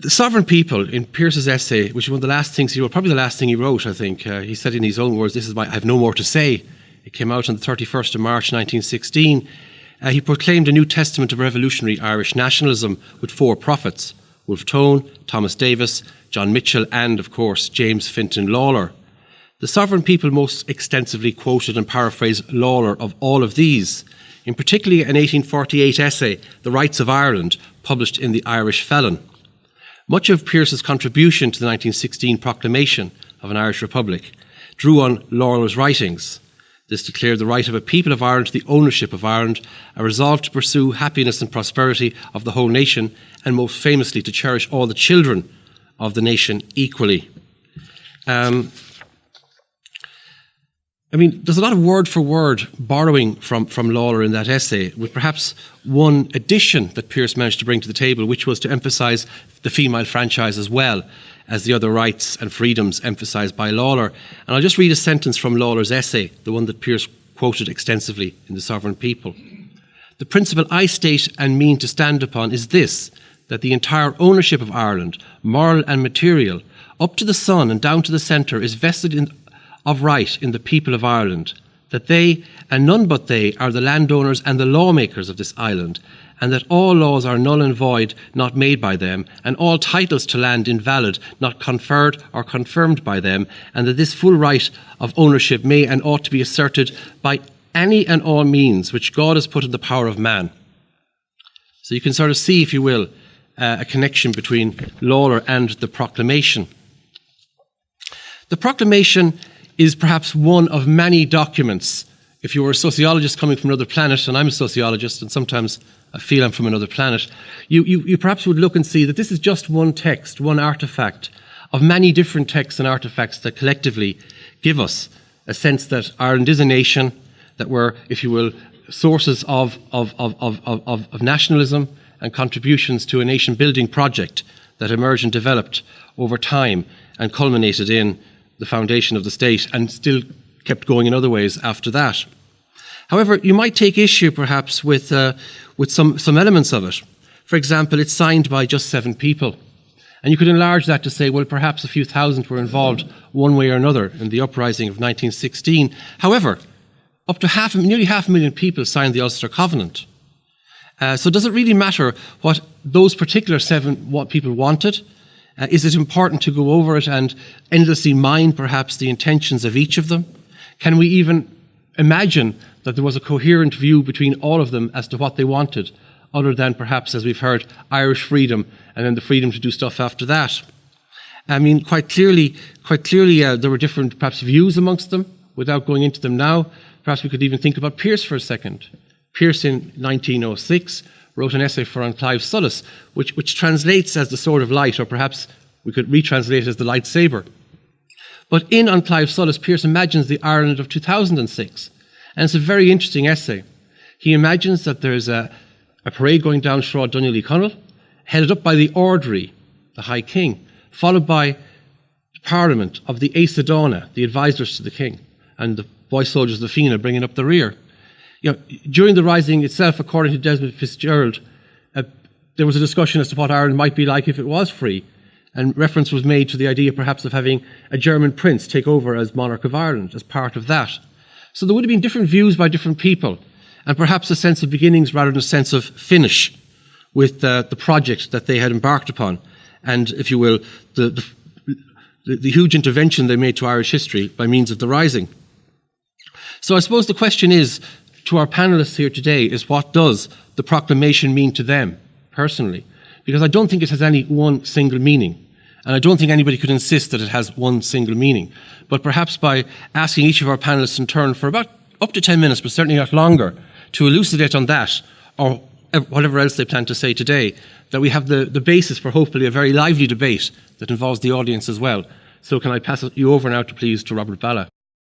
The sovereign people, in Pearse's essay, which is one of the last things he wrote, probably the last thing he wrote, I think, he said in his own words, I have no more to say. It came out on the 31st of March 1916. He proclaimed a new testament of revolutionary Irish nationalism with 4 prophets: Wolfe Tone, Thomas Davis, John Mitchell, and, of course, James Fintan Lalor. The sovereign people most extensively quoted and paraphrased Lalor of all of these, in particular an 1848 essay, The Rights of Ireland, published in the Irish Felon. Much of Pearse's contribution to the 1916 proclamation of an Irish Republic drew on Lalor's writings. This declared the right of a people of Ireland to the ownership of Ireland, a resolve to pursue happiness and prosperity of the whole nation, and most famously to cherish all the children of the nation equally. There's a lot of word-for-word borrowing from Lalor in that essay, with perhaps one addition that Pearse managed to bring to the table, which was to emphasise the female franchise as well as the other rights and freedoms emphasised by Lalor. And I'll just read a sentence from Lalor's essay, the one that Pearse quoted extensively in The Sovereign People. "The principle I state and mean to stand upon is this, that the entire ownership of Ireland, moral and material, up to the sun and down to the centre, is vested of right in the people of Ireland, that they, and none but they, are the landowners and the lawmakers of this island, and that all laws are null and void, not made by them, and all titles to land invalid, not conferred or confirmed by them, and that this full right of ownership may and ought to be asserted by any and all means which God has put in the power of man." So you can sort of see, if you will, a connection between Lalor and the proclamation. The proclamation is perhaps one of many documents. If you were a sociologist coming from another planet, and I'm a sociologist, and sometimes I feel I'm from another planet, you perhaps would look and see that this is just one text, one artefact of many different texts and artefacts that collectively give us a sense that Ireland is a nation, that we're, if you will, sources of nationalism and contributions to a nation-building project that emerged and developed over time and culminated in the foundation of the state, and still kept going in other ways after that. However, you might take issue perhaps with some elements of it. For example, it's signed by just 7 people. And you could enlarge that to say, well, perhaps a few thousand were involved one way or another in the uprising of 1916. However, up to nearly 500,000 people signed the Ulster Covenant. So does it really matter what those particular 7 people wanted? Is it important to go over it and endlessly mine perhaps the intentions of each of them? Can we even imagine that there was a coherent view between all of them as to what they wanted, other than perhaps, as we've heard, Irish freedom and then the freedom to do stuff after that? Quite clearly, there were different perhaps views amongst them. Without going into them now, perhaps we could even think about Pearse for a second. Pearse in 1906 wrote an essay for On Clive Sullis, which translates as the sword of light, or perhaps we could retranslate it as the lightsaber. But in On Clive Sullis, Pearse imagines the Ireland of 2006, and it's a very interesting essay. He imagines that there's a parade going down Shráid Donnelly Connell, headed up by the Ordery, the High King, followed by the Parliament of the Aes Sedona, the advisors to the King, and the boy soldiers of the Fianna bringing up the rear. During the rising itself, according to Desmond Fitzgerald, there was a discussion as to what Ireland might be like if it was free, and reference was made to the idea perhaps of having a German prince take over as monarch of Ireland as part of that. So there would have been different views by different people, and perhaps a sense of beginnings rather than a sense of finish with the project that they had embarked upon, and, if you will, the huge intervention they made to Irish history by means of the Rising. So I suppose the question is, to our panellists here today, is what does the proclamation mean to them personally? Because I don't think it has any one single meaning, and I don't think anybody could insist that it has one single meaning. But perhaps by asking each of our panellists in turn for about up to 10 minutes, but certainly not longer, to elucidate on that, or whatever else they plan to say today, that we have the basis for hopefully a very lively debate that involves the audience as well. So can I pass you over now to Robert Balla.